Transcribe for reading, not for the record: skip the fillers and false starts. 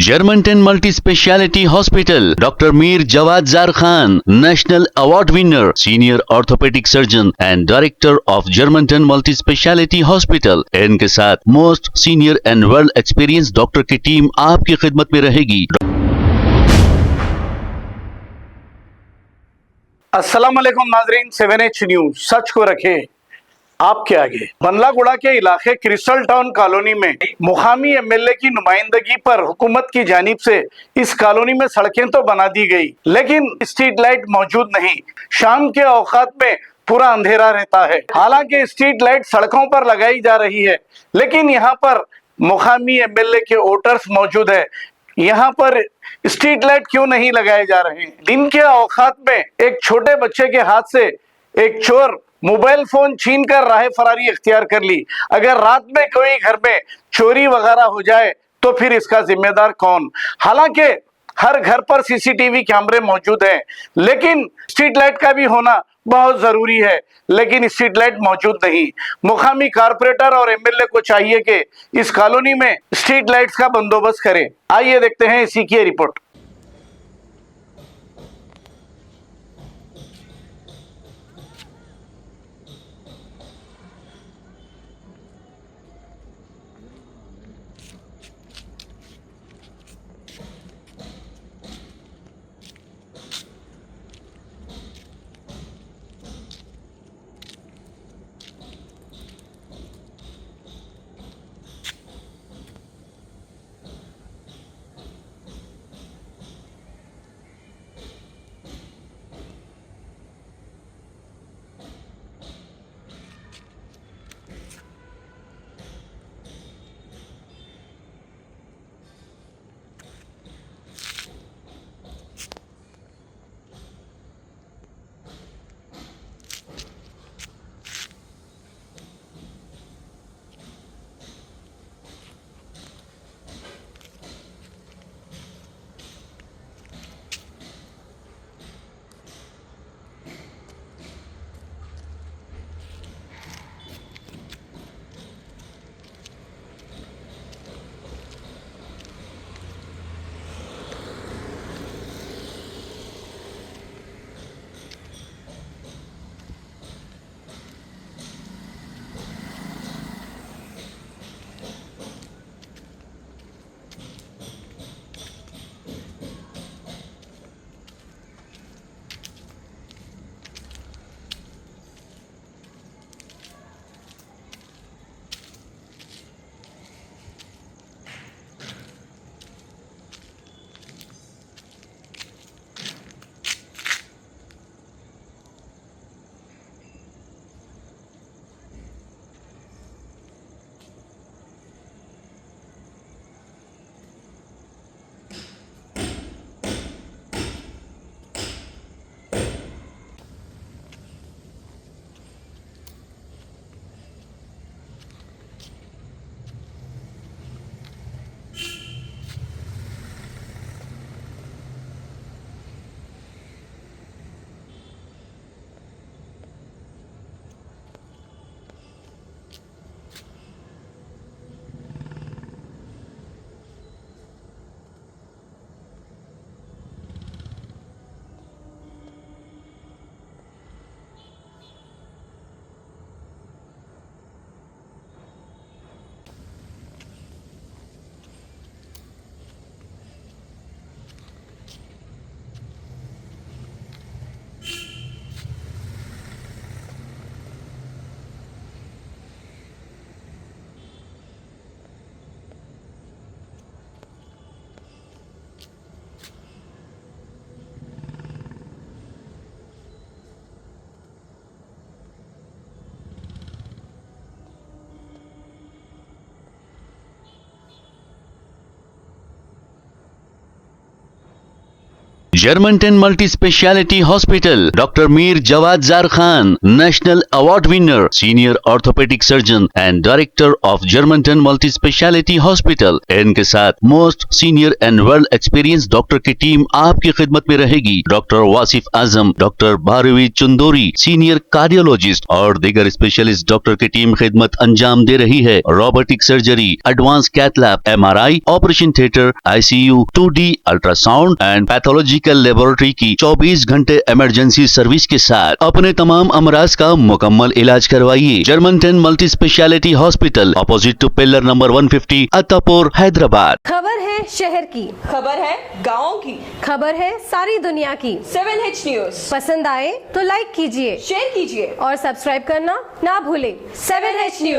Germanton multi speciality hospital, doctor Mir Jawad jar Khan, national award winner, senior orthopaedic surgeon and director of Germanton multi speciality hospital. इनके साथ most senior and well experience doctor की team आपकी खिदमत में रहेगी। अस्सलाम वालेकुम नाजरीन, 7H न्यूज सच को रखे आपके आगे। बंदलागुड़ा के इलाके क्रिस्टल टाउन कॉलोनी में मुकामी एमएलए की नुमाइंदगी पर हुकूमत की जानिब से इस कॉलोनी में सड़कें तो बना दी गई, लेकिन स्ट्रीट लाइट मौजूद नहीं। शाम के औकात में पूरा अंधेरा रहता है। हालांकि स्ट्रीट लाइट सड़कों पर लगाई जा रही है, लेकिन यहाँ पर मुकामी एमएलए के वोटर्स मौजूद है। यहाँ पर स्ट्रीट लाइट क्यों नहीं लगाए जा रहे हैं? दिन के औकात में एक छोटे बच्चे के हाथ से एक चोर मोबाइल फोन छीन कर राह फरारी इख्तियार कर ली। अगर रात में कोई घर में चोरी वगैरह हो जाए तो फिर इसका जिम्मेदार कौन? हालांकि हर घर पर सीसीटीवी कैमरे मौजूद हैं, लेकिन स्ट्रीट लाइट का भी होना बहुत जरूरी है, लेकिन स्ट्रीट लाइट मौजूद नहीं। मुकामी कारपोरेटर और एमएलए को चाहिए कि इस कॉलोनी में स्ट्रीट लाइट्स का बंदोबस्त करें। आइए देखते हैं इसी की report. Germanton multi speciality hospital, doctor Mir Jawad jar Khan, national award winner, senior orthopaedic surgeon and director of Germanton multi speciality hospital. इनके साथ most senior and world experience doctor की टीम आपकी खिदमत में रहेगी। Doctor Wasif Azam, doctor Bharvi Chandori, senior cardiologist और दीगर specialist doctor की टीम खिदमत अंजाम दे रही है। Robotic surgery, advance cath lab, MRI, operation theatre, ICU, 2D ultrasound and pathological laboratory की 24 घंटे इमरजेंसी सर्विस के साथ अपने तमाम अमराज का मुकम्मल इलाज करवाइए। Germanton multi speciality hospital, opposite to pillar number 150, Attapur, Hyderabad. खबर है शहर की, खबर है गाँव की, खबर है सारी दुनिया की। 7H न्यूज पसंद आए तो लाइक कीजिए, शेयर कीजिए और सब्सक्राइब करना ना भूलें। 7H news.